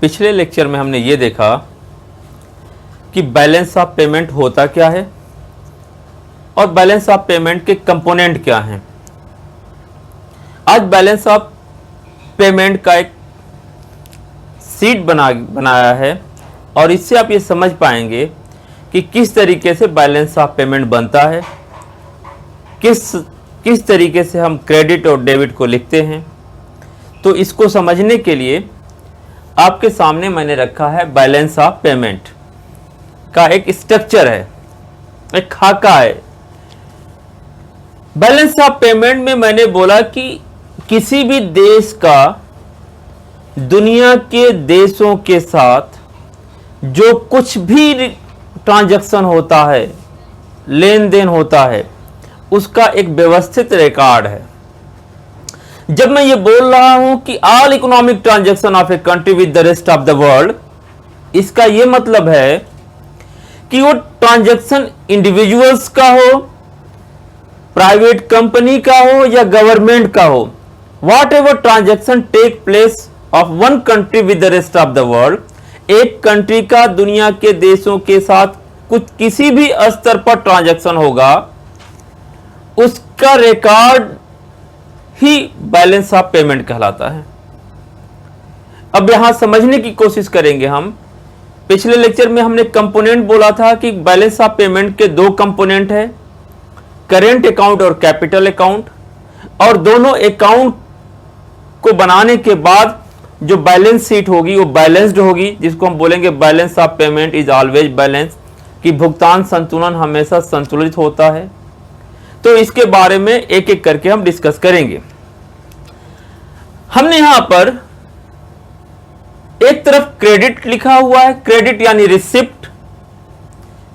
पिछले लेक्चर में हमने ये देखा कि बैलेंस ऑफ पेमेंट होता क्या है और बैलेंस ऑफ पेमेंट के कंपोनेंट क्या हैं। आज बैलेंस ऑफ पेमेंट का एक सीट बनाया है और इससे आप ये समझ पाएंगे कि किस तरीके से बैलेंस ऑफ पेमेंट बनता है, किस तरीके से हम क्रेडिट और डेबिट को लिखते हैं। तो इसको समझने के लिए आपके सामने मैंने रखा है बैलेंस ऑफ पेमेंट का एक स्ट्रक्चर है, एक खाका है। बैलेंस ऑफ पेमेंट में मैंने बोला कि किसी भी देश का दुनिया के देशों के साथ जो कुछ भी ट्रांजैक्शन होता है, लेन देन होता है, उसका एक व्यवस्थित रिकॉर्ड है। जब मैं ये बोल रहा हूं कि all economic transaction of a country with the rest of the world, इसका यह मतलब है कि वो ट्रांजैक्शन इंडिविजुअल्स का हो, प्राइवेट कंपनी का हो या गवर्नमेंट का हो, whatever transaction take place of one country with the rest of the world, एक कंट्री का दुनिया के देशों के साथ कुछ किसी भी स्तर पर ट्रांजैक्शन होगा, उसका record he balance of payment कहलाता है। अब यहां समझने की कोशिश करेंगे हम। पिछले लेक्चर में हमने कंपोनेंट बोला था कि बैलेंस ऑफ पेमेंट के दो कंपोनेंट है, करेंट अकाउंट और कैपिटल अकाउंट, और दोनों अकाउंट को बनाने के बाद जो बैलेंस शीट होगी वो बैलेंस्ड होगी, जिसको हम बोलेंगे balance of payment is always balance, कि भुगतान संतुलन हमेशा संतुलित होता है। तो इसके बारे में एक एक करके हम डिस्कस करेंगे। हमने यहां पर एक तरफ क्रेडिट लिखा हुआ है, क्रेडिट यानी रिसिप्ट,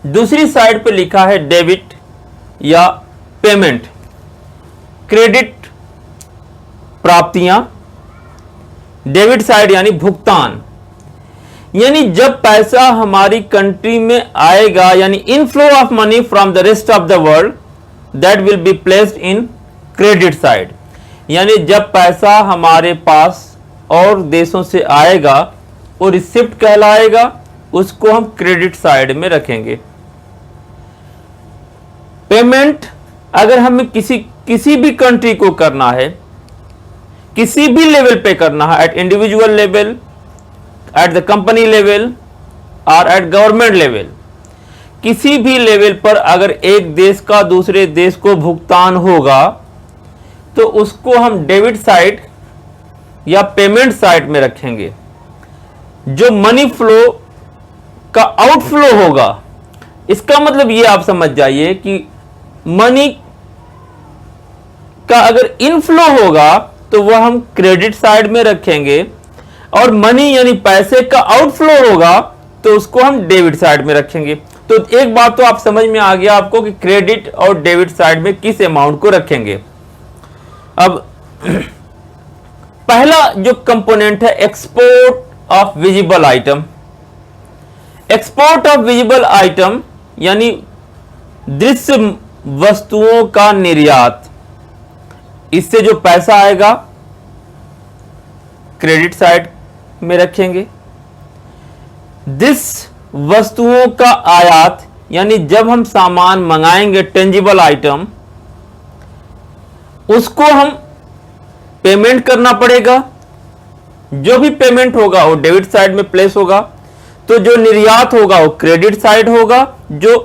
दूसरी साइड पे लिखा है डेबिट या पेमेंट। क्रेडिट प्राप्तियां, डेबिट साइड यानी भुगतान। यानी जब पैसा हमारी कंट्री में आएगा, यानी inflow of money from the rest of the world, that will be placed in credit side. यानी जब पैसा हमारे पास और देशों से आएगा वो रिसिप्ट कहलाएगा, उसको हम क्रेडिट साइड में रखेंगे। पेमेंट अगर हमें किसी भी कंट्री को करना है, किसी भी लेवल पे करना है, eight individual level, at the company level और एट गवर्नमेंट लेवल, किसी भी लेवल पर अगर एक देश का दूसरे देश को भुगतान होगा तो उसको हम डेबिट साइड या पेमेंट साइड में रखेंगे। जो मनी फ्लो का आउटफ्लो होगा, इसका मतलब ये आप समझ जाइए कि मनी का अगर इनफ्लो होगा तो वह हम क्रेडिट साइड में रखेंगे, और मनी यानी पैसे का आउटफ्लो होगा तो उसको हम डेबिट साइड में रखेंगे। तो एक बात तो आप समझ में आ गया आपको कि क्रेडिट और डेबिट साइड में किस अमाउंट को रखेंगे। अब पहला जो कंपोनेंट है export of visible item. Export of visible item यानी दृश्य वस्तुओं का निर्यात। इससे जो पैसा आएगा क्रेडिट साइड में रखेंगे। दृश्य वस्तुओं का आयात यानी जब हम सामान मंगाएंगे टेंजिबल आइटम, उसको हम पेमेंट करना पड़ेगा। जो भी पेमेंट होगा वो डेबिट साइड में प्लेस होगा। तो जो निर्यात होगा वो क्रेडिट साइड होगा, जो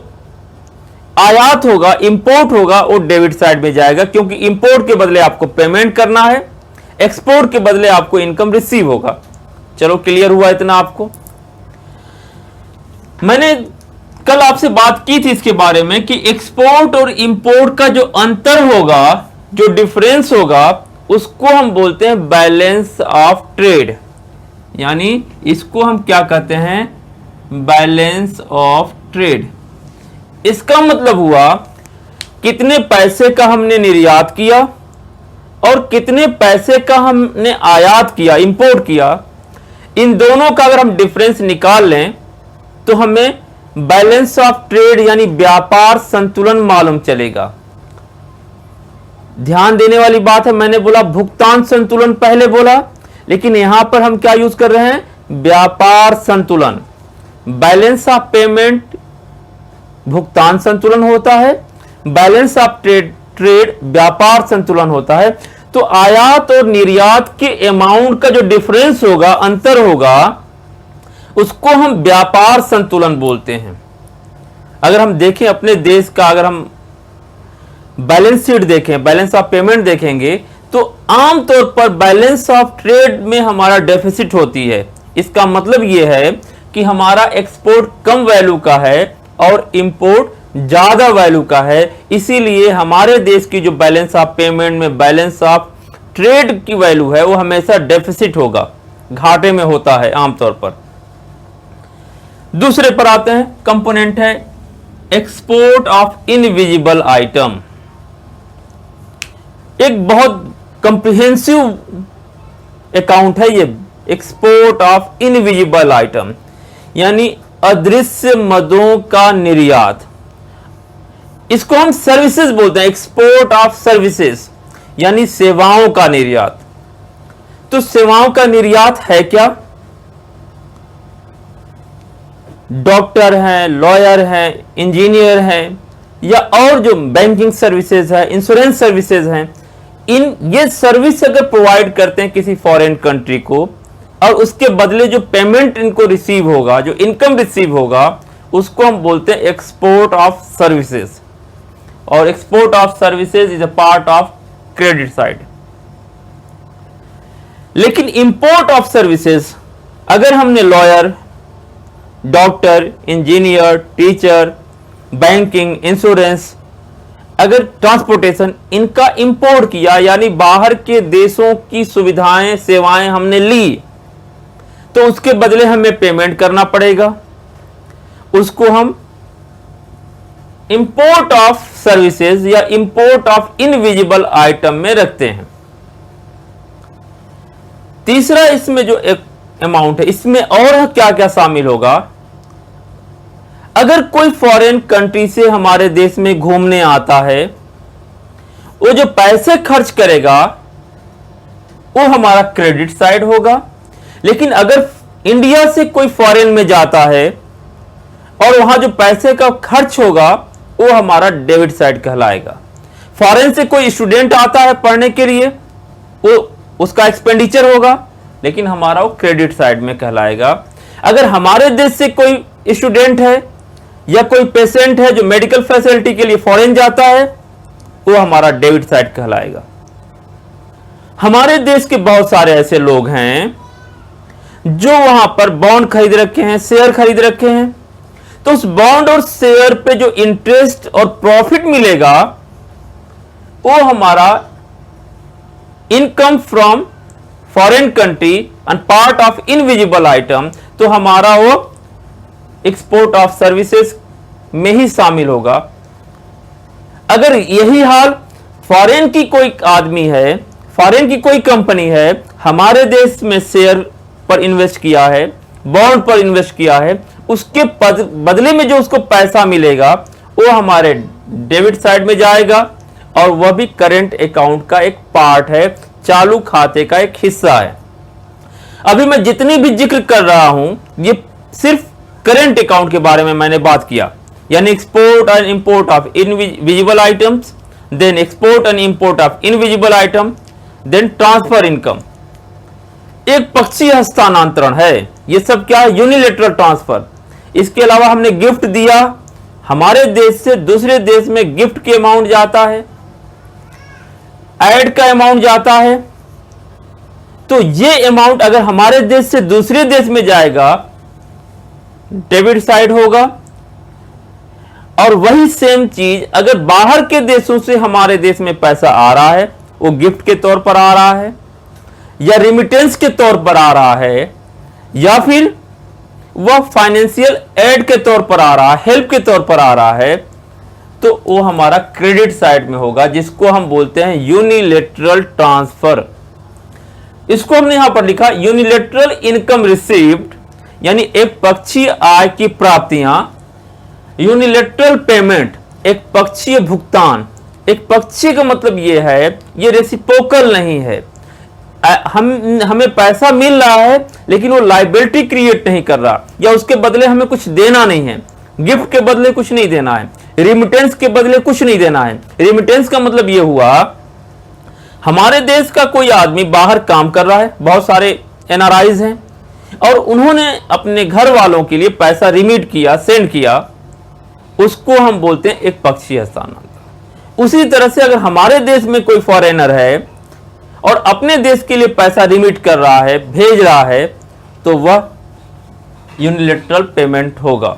आयात होगा, इंपोर्ट होगा, वो डेबिट साइड में जाएगा, क्योंकि इंपोर्ट के बदले आपको पेमेंट करना है, एक्सपोर्ट के बदले आपको इनकम रिसीव होगा। चलो क्लियर हुआ इतना आपको। मैंने कल आपसे बात की थी इसके बारे में कि एक्सपोर्ट और इंपोर्ट का जो अंतर होगा, जो डिफरेंस होगा, उसको हम बोलते हैं बैलेंस ऑफ ट्रेड। यानी इसको हम क्या कहते हैं, बैलेंस ऑफ ट्रेड। इसका मतलब हुआ कितने पैसे का हमने निर्यात किया और कितने पैसे का हमने आयात किया, इंपोर्ट किया। इन दोनों का अगर हम डिफरेंस निकाल लें तो हमें बैलेंस ऑफ ट्रेड यानी व्यापार संतुलन मालूम चलेगा। ध्यान देने वाली बात है, मैंने बोला भुगतान संतुलन पहले बोला, लेकिन यहां पर हम क्या यूज कर रहे हैं, व्यापार संतुलन, बैलेंस ऑफ पेमेंट भुगतान संतुलन होता है, बैलेंस ऑफ ट्रेड व्यापार संतुलन होता है। तो आयात और निर्यात के अमाउंट का जो डिफरेंस होगा, अंतर होगा, उसको हम व्यापार संतुलन बोलते हैं। अगर हम देखें अपने देश का, अगर हम बैलेंस शीट देखें, बैलेंस ऑफ पेमेंट देखेंगे, तो आमतौर पर बैलेंस ऑफ ट्रेड में हमारा डेफिसिट होती है। इसका मतलब यह है कि हमारा एक्सपोर्ट कम वैल्यू का है और इंपोर्ट ज्यादा वैल्यू का है। इसीलिए हमारे देश की जो बैलेंस ऑफ पेमेंट में बैलेंस ऑफ ट्रेड की वैल्यू है वो हमेशा डेफिसिट होगा, घाटे में होता है आमतौर पर। दूसरे पर आते हैं, कंपोनेंट है एक्सपोर्ट ऑफ इनविजिबल आइटम। एक बहुत कंप्रिहेंसिव अकाउंट है ये, एक्सपोर्ट ऑफ इनविजिबल आइटम, यानी अदृश्य मदों का निर्यात। इसको हम सर्विसेज बोलते हैं, एक्सपोर्ट ऑफ सर्विसेज, यानी सेवाओं का निर्यात। तो सेवाओं का निर्यात है क्या? डॉक्टर हैं, लॉयर हैं, इंजीनियर हैं, या और जो बैंकिंग सर्विसेज है, इंश्योरेंस सर्विसेज हैं, ये सर्विस अगर प्रोवाइड करते हैं किसी फॉरेन कंट्री को, और उसके बदले जो पेमेंट इनको रिसीव होगा, जो इनकम रिसीव होगा, उसको हम बोलते हैं एक्सपोर्ट ऑफ सर्विसेज। और export of services is a part of credit side. लेकिन इंपोर्ट ऑफ सर्विसेज, अगर हमने lawyer, doctor, engineer, teacher, banking, insurance, अगर ट्रांसपोर्टेशन, इनका इंपोर्ट किया, यानी बाहर के देशों की सुविधाएं, सेवाएं हमने ली, तो उसके बदले हमें पेमेंट करना पड़ेगा। उसको हम इंपोर्ट ऑफ सर्विसेज या इंपोर्ट ऑफ इनविजिबल आइटम में रखते हैं। तीसरा इसमें जो एक अमाउंट है, इसमें और क्या क्या शामिल होगा? अगर कोई फॉरेन कंट्री से हमारे देश में घूमने आता है, वो जो पैसे खर्च करेगा वो हमारा क्रेडिट साइड होगा। लेकिन अगर इंडिया से कोई फॉरेन में जाता है और वहां जो पैसे का खर्च होगा वो हमारा डेबिट साइड कहलाएगा। फॉरेन से कोई स्टूडेंट आता है पढ़ने के लिए, वो उसका एक्सपेंडिचर होगा, लेकिन हमारा वो क्रेडिट साइड में कहलाएगा। अगर हमारे देश से कोई स्टूडेंट है या कोई पेशेंट है जो मेडिकल फैसिलिटी के लिए फॉरेन जाता है, वो हमारा डेबिट साइड कहलाएगा। हमारे देश के बहुत सारे ऐसे लोग हैं जो वहां पर बॉन्ड खरीद रखे हैं, शेयर खरीद रखे हैं, तो उस बॉन्ड और शेयर पे जो इंटरेस्ट और प्रॉफिट मिलेगा वो हमारा income from foreign country and part of invisible item, तो हमारा वो एक्सपोर्ट ऑफ सर्विसेज में ही शामिल होगा। अगर यही हाल फॉरेन की कोई आदमी है, फॉरेन की कोई कंपनी है, हमारे देश में शेयर पर इन्वेस्ट किया है, बॉन्ड पर इन्वेस्ट किया है, उसके बदले में जो उसको पैसा मिलेगा वो हमारे डेबिट साइड में जाएगा, और वह भी करेंट अकाउंट का एक पार्ट है, चालू खाते का एक हिस्सा है। अभी मैं जितनी भी जिक्र कर रहा हूं ये सिर्फ करेंट अकाउंट के बारे में मैंने बात किया, यानी export and import of invisible items, then export and import of invisible item, then transfer income. एक पक्षीय हस्तांतरण है ये सब, क्या है? Unilateral transfer. इसके अलावा हमने गिफ्ट दिया, हमारे देश से दूसरे देश में गिफ्ट के अमाउंट जाता है, ऐड का अमाउंट जाता है। तो ये अमाउंट अगर हमारे देश से दूसरे देश में जाएगा डेबिट साइड होगा, और वही सेम चीज अगर बाहर के देशों से हमारे देश में पैसा आ रहा है, वो गिफ्ट के तौर पर आ रहा है, या रिमिटेंस के तौर पर आ रहा है, या फिर वह फाइनेंशियल एड के तौर पर आ रहा है, हेल्प के तौर पर आ रहा है, तो वो हमारा क्रेडिट साइड में होगा, जिसको हम बोलते हैं यूनिलेटरल ट्रांसफर। इसको हमने यहां पर लिखा यूनिलेटरल इनकम रिसीव्ड, यानी एक पक्षीय आय की प्राप्तियां, यूनिलेटरल पेमेंट एक पक्षीय भुगतान। एक पक्षीय का मतलब यह है ये रेसिप्रोकल नहीं है, हमें पैसा मिल रहा है लेकिन वो लायबिलिटी क्रिएट नहीं कर रहा, या उसके बदले हमें कुछ देना नहीं है, गिफ्ट के बदले कुछ नहीं देना है, रिमिटेंस के बदले कुछ नहीं देना है। रिमिटेंस का मतलब यह हुआ, हमारे देश का कोई आदमी बाहर काम कर रहा है, बहुत सारे एनआरआईज हैं, और उन्होंने अपने घर वालों के लिए पैसा रिमिट किया, सेंड किया, उसको हम बोलते हैं एक पक्षीय हस्तांतरण। उसी तरह से अगर हमारे देश में कोई फॉरेनर है और अपने देश के लिए पैसा रिमिट कर रहा है, भेज रहा है, तो वह यूनिलैटरल पेमेंट होगा,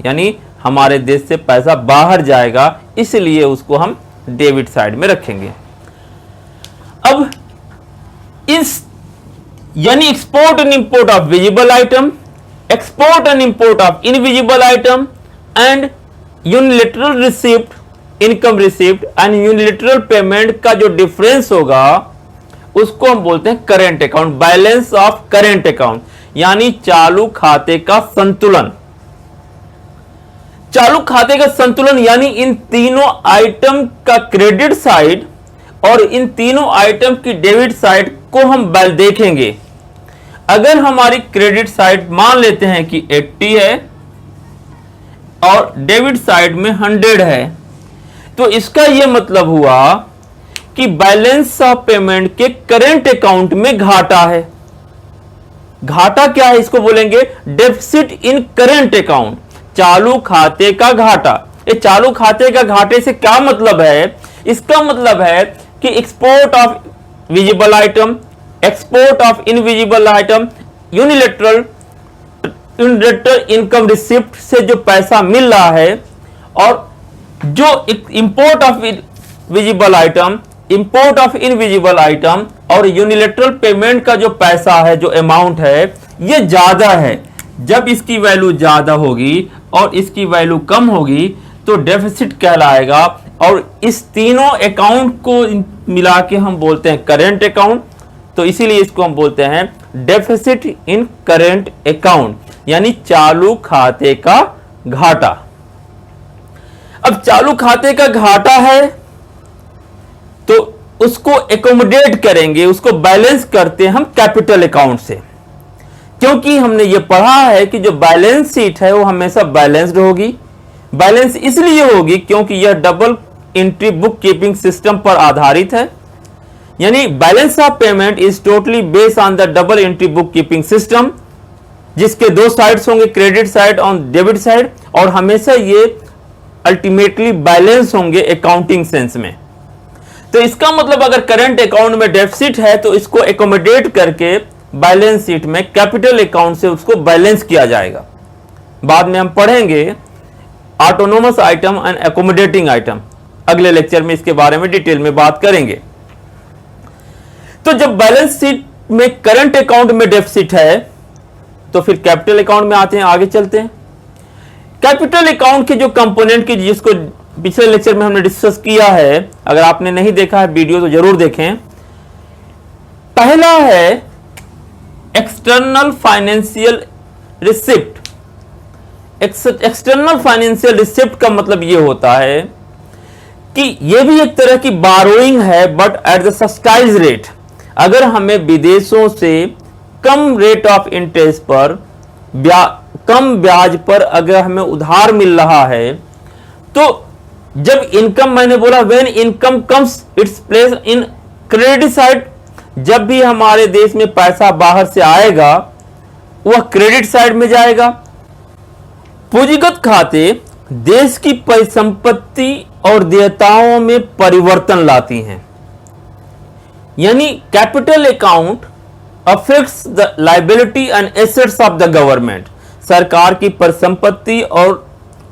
यानी हमारे देश से पैसा बाहर जाएगा, इसलिए उसको हम डेबिट साइड में रखेंगे। अब इस यानी export and import of visible item, export and import of invisible item and unilateral receipt, income receipt and unilateral payment का जो डिफरेंस होगा उसको हम बोलते हैं current account, balance of current account, यानी चालू खाते का संतुलन। चालू खाते का संतुलन यानी इन तीनों आइटम का क्रेडिट साइड और इन तीनों आइटम की डेबिट साइड को हम देखेंगे। अगर हमारी क्रेडिट साइड मान लेते हैं कि 80 है और डेबिट साइड में 100 है, तो इसका यह मतलब हुआ कि बैलेंस ऑफ पेमेंट के करेंट अकाउंट में घाटा है। घाटा क्या है, इसको बोलेंगे डेफिसिट इन करेंट अकाउंट, चालू खाते का घाटा। ये चालू खाते का घाटे से क्या मतलब है? इसका मतलब है कि export of visible item, export of invisible item, unilateral income receipt से जो पैसा मिल रहा है, और जो import of visible item, import of invisible item और यूनिलैटरल पेमेंट का जो पैसा है, जो अमाउंट है, ये ज्यादा है। जब इसकी वैल्यू ज्यादा होगी और इसकी वैल्यू कम होगी तो डेफिसिट कहलाएगा, और इस तीनों अकाउंट को मिला के हम बोलते हैं करेंट अकाउंट। तो इसीलिए इसको हम बोलते हैं डेफिसिट इन करेंट अकाउंट, यानी चालू खाते का घाटा। अब चालू खाते का घाटा है तो उसको एकोमोडेट करेंगे, उसको बैलेंस करते हैं हम कैपिटल अकाउंट से, क्योंकि हमने ये पढ़ा है कि जो बैलेंस शीट है वो हमेशा बैलेंस्ड होगी। बैलेंस इसलिए होगी क्योंकि यह double entry book keeping system पर आधारित है, यानी balance of payment is totally based on the double entry book keeping system, जिसके दो साइड्स होंगे, क्रेडिट साइड और डेबिट साइड, और हमेशा ये अल्टीमेटली बैलेंस होंगे अकाउंटिंग सेंस में। तो इसका मतलब अगर करंट अकाउंट में डेफिसिट है तो इसको एकोमोडेट करके बैलेंस शीट में कैपिटल अकाउंट से उसको बैलेंस किया जाएगा। बाद में हम पढ़ेंगे autonomous item and accommodating item, अगले लेक्चर में इसके बारे में डिटेल में बात करेंगे। तो जब बैलेंस शीट में करंट अकाउंट में डेफिसिट है तो फिर कैपिटल अकाउंट में आते हैं, आगे चलते हैं। कैपिटल अकाउंट के जो कंपोनेंट की, जिसको पिछले लेक्चर में हमने डिस्कस किया है, अगर आपने नहीं देखा है वीडियो तो जरूर देखें। पहला है external financial receipt. External financial receipt का मतलब यह होता है कि यह भी एक तरह की बारोइंग है, but at the subsidised rate. अगर हमें विदेशों से कम रेट ऑफ इंटरेस्ट पर, कम ब्याज पर अगर हमें उधार मिल रहा है, तो जब इनकम, मैंने बोला when income comes its place in credit side, जब भी हमारे देश में पैसा बाहर से आएगा वह क्रेडिट साइड में जाएगा। पूंजीगत खाते देश की परिसंपत्ति और देयताओं में परिवर्तन लाती हैं, यानी capital account affects the liability and assets of the government. सरकार की परिसंपत्ति और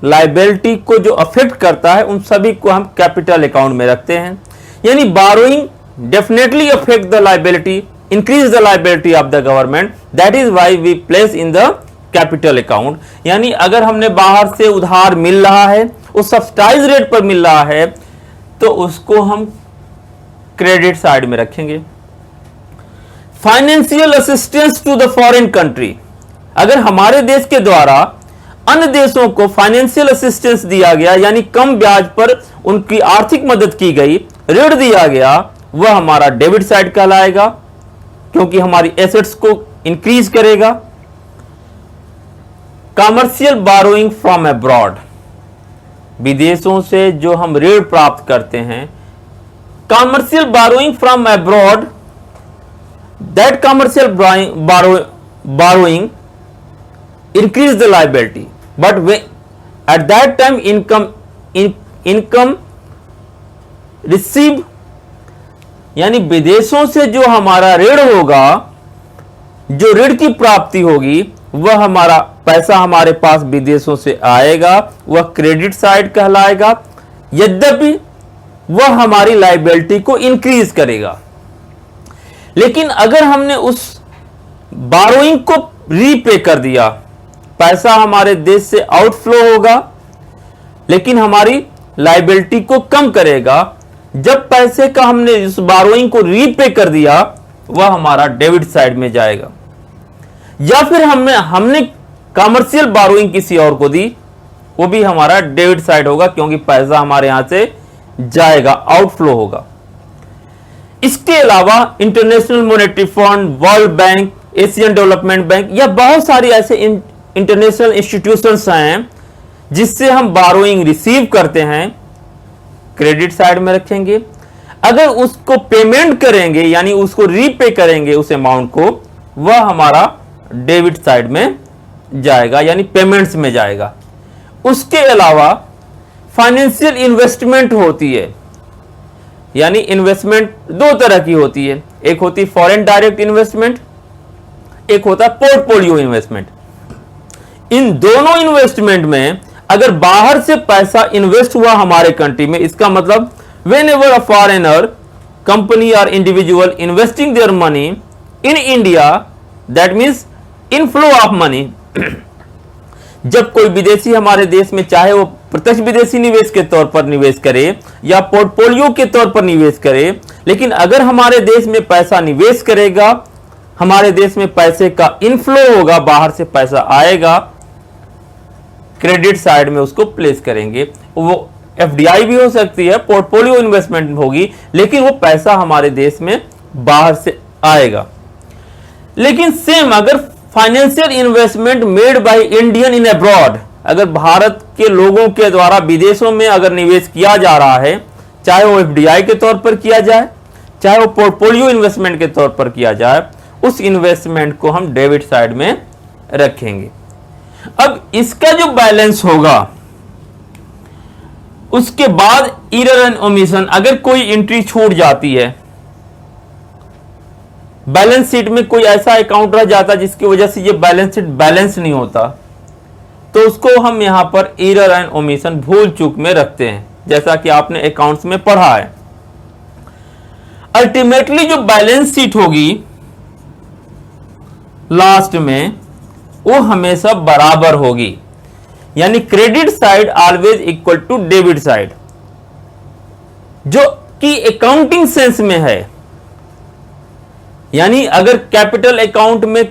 लायबिलिटी को जो अफेक्ट करता है उन सभी को हम कैपिटल अकाउंट में रखते हैं। यानी borrowing definitely affect the liability, increase the liability of the government, that is why we place in the capital account. यानी अगर हमने बाहर से उधार मिल रहा है, उस सब्सिडाइज रेट पर मिल रहा है, तो उसको हम क्रेडिट साइड में रखेंगे। Financial assistance to the foreign country, अगर हमारे देश के द्वारा अन्य देशों को फाइनेंशियल असिस्टेंस दिया गया, यानी कम ब्याज पर उनकी आर्थिक मदद की गई, ऋण दिया गया, वह हमारा डेबिट साइड कहलाएगा। क्योंकि हमारी एसेट्स को इंक्रीज करेगा। कमर्शियल बारोइंग फ्रॉम अब्रॉड, विदेशों से जो हम ऋण प्राप्त करते हैं, commercial burrowing from abroad, that commercial burrowing increase the liability, but at that time income receive, यानी विदेशों से जो हमारा ऋण होगा, जो ऋण की प्राप्ति होगी, वह हमारा पैसा हमारे पास विदेशों से आएगा, वह क्रेडिट साइड कहलाएगा, यद्यपि वह हमारी लायबिलिटी को इंक्रीज करेगा। लेकिन अगर हमने उस बारोइंग को रीपे कर दिया, पैसा हमारे देश से आउटफ्लो होगा, लेकिन हमारी लायबिलिटी को कम करेगा। जब पैसे का हमने इस बारोइंग को रीपे कर दिया, वह हमारा डेबिट साइड में जाएगा। या फिर हमने कमर्शियल बारोइंग किसी और को दी, वो भी हमारा डेबिट साइड होगा, क्योंकि पैसा हमारे यहां से जाएगा, आउटफ्लो होगा। इसके अलावा international monetary fund, world bank, Asian development bank या बहुत सारी ऐसे इंटरनेशनल इंस्टीट्यूशंस हैं जिससे हम बारोइंग रिसीव करते हैं, क्रेडिट साइड में रखेंगे। अगर उसको पेमेंट करेंगे, यानी उसको रीपे करेंगे उस अमाउंट को, वह हमारा डेबिट साइड में जाएगा, यानी पेमेंट्स में जाएगा। उसके अलावा फाइनेंशियल इन्वेस्टमेंट होती है, यानी इन्वेस्टमेंट दो तरह की होती है, एक होती फॉरेन डायरेक्ट इन्वेस्टमेंट, एक होता है पोर्टफोलियो इन्वेस्टमेंट। इन दोनों इन्वेस्टमेंट में अगर बाहर से पैसा इन्वेस्ट हुआ हमारे कंट्री में, इसका मतलब when ever a foreigner company और individual investing their money in India, that means inflow of money. जब कोई विदेशी हमारे देश में, चाहे वो प्रत्यक्ष विदेशी निवेश के तौर पर निवेश करे या पोर्टफोलियो के तौर पर निवेश करे, लेकिन अगर हमारे देश में पैसा निवेश करेगा, हमारे देश में पैसे का इनफ्लो होगा, बाहर से पैसा आएगा, क्रेडिट साइड में उसको प्लेस करेंगे। वो एफडीआई भी हो सकती है, पोर्टफोलियो इन्वेस्टमेंट होगी, लेकिन वो पैसा हमारे देश में बाहर से आएगा। लेकिन सेम अगर financial investment made by Indian in abroad, अगर भारत के लोगों के द्वारा विदेशों में अगर निवेश किया जा रहा है, चाहे वो एफडीआई के तौर पर किया जाए, चाहे वो पोर्टफोलियो इन्वेस्टमेंट के तौर पर किया जाए, उस इन्वेस्टमेंट को हम डेबिट साइड में रखेंगे। अब इसका जो बैलेंस होगा, उसके बाद एरर एंड ओमिशन, अगर कोई एंट्री छूट जाती है, बैलेंस शीट में कोई ऐसा अकाउंट रह जाता जिसकी वजह से ये बैलेंस शीट बैलेंस नहीं होता, तो उसको हम यहां पर एरर एंड ओमिशन, भूल चूक में रखते हैं, जैसा कि आपने अकाउंट्स में पढ़ा है। अल्टीमेटली जो बैलेंस शीट होगी लास्ट में, वो हमेशा बराबर होगी, यानी credit side always equal to debit side, जो कि अकाउंटिंग सेंस में है। यानी अगर कैपिटल अकाउंट में,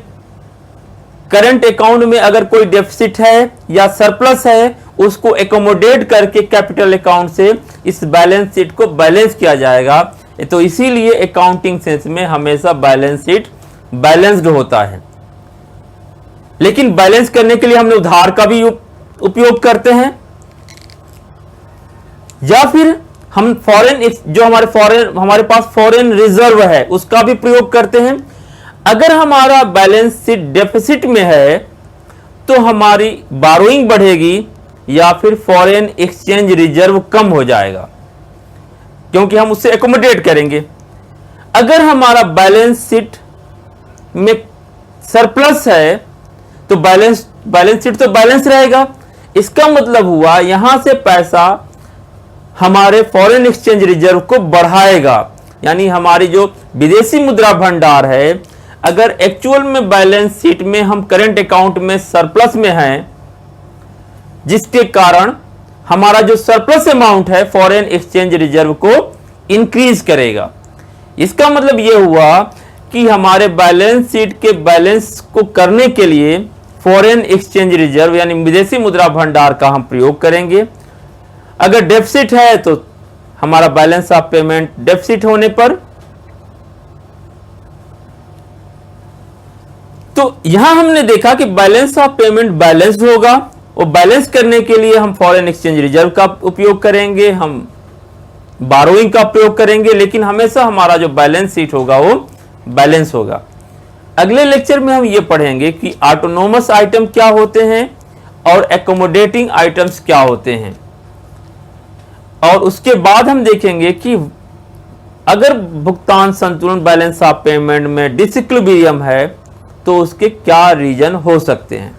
करंट अकाउंट में अगर कोई डेफिसिट है या सरप्लस है, उसको एकोमोडेट करके कैपिटल अकाउंट से इस बैलेंस शीट को बैलेंस किया जाएगा। तो इसीलिए अकाउंटिंग सेंस में हमेशा बैलेंस शीट बैलेंस्ड होता है। लेकिन बैलेंस करने के लिए हमने उधार का भी उपयोग करते हैं, या फिर हम फॉरेन, जो हमारे पास फॉरेन रिजर्व है, उसका भी प्रयोग करते हैं। अगर हमारा बैलेंस शीट डेफिसिट में है, तो हमारी बारोइंग बढ़ेगी या फिर फॉरेन एक्सचेंज रिजर्व कम हो जाएगा, क्योंकि हम उससे एकोमोडेट करेंगे। अगर हमारा बैलेंस शीट में सरप्लस है, तो बैलेंस शीट तो बैलेंस रहेगा। इसका मतलब हुआ यहां से पैसा हमारे फॉरेन एक्सचेंज रिजर्व को बढ़ाएगा, यानी हमारी जो विदेशी मुद्रा भंडार है, अगर एक्चुअल में बैलेंस शीट में हम करंट अकाउंट में सरप्लस में हैं, जिसके कारण हमारा जो सरप्लस अमाउंट है फॉरेन एक्सचेंज रिजर्व को इंक्रीज करेगा। इसका मतलब यह हुआ कि हमारे बैलेंस शीट के बैलेंस को करने के लिए फॉरेन एक्सचेंज रिजर्व यानी विदेशी मुद्रा भंडार का हम प्रयोग करेंगे। अगर डेफिसिट है तो हमारा बैलेंस ऑफ पेमेंट डेफिसिट होने पर तो यहां हमने देखा कि बैलेंस ऑफ पेमेंट बैलेंस होगा, और बैलेंस करने के लिए हम फॉरेन एक्सचेंज रिजर्व का उपयोग करेंगे, हम बारोइंग का प्रयोग करेंगे, लेकिन हमेशा हमारा जो बैलेंस शीट होगा वो बैलेंस होगा। अगले लेक्चर में हम ये पढ़ेंगे कि ऑटोनोमस आइटम क्या होते हैं और एकोमोडेटिंग आइटम्स क्या होते हैं, और उसके बाद हम देखेंगे कि अगर भुगतान संतुलन बैलेंस ऑफ पेमेंट में डिसइक्विलिब्रियम है तो उसके क्या रीजन हो सकते हैं।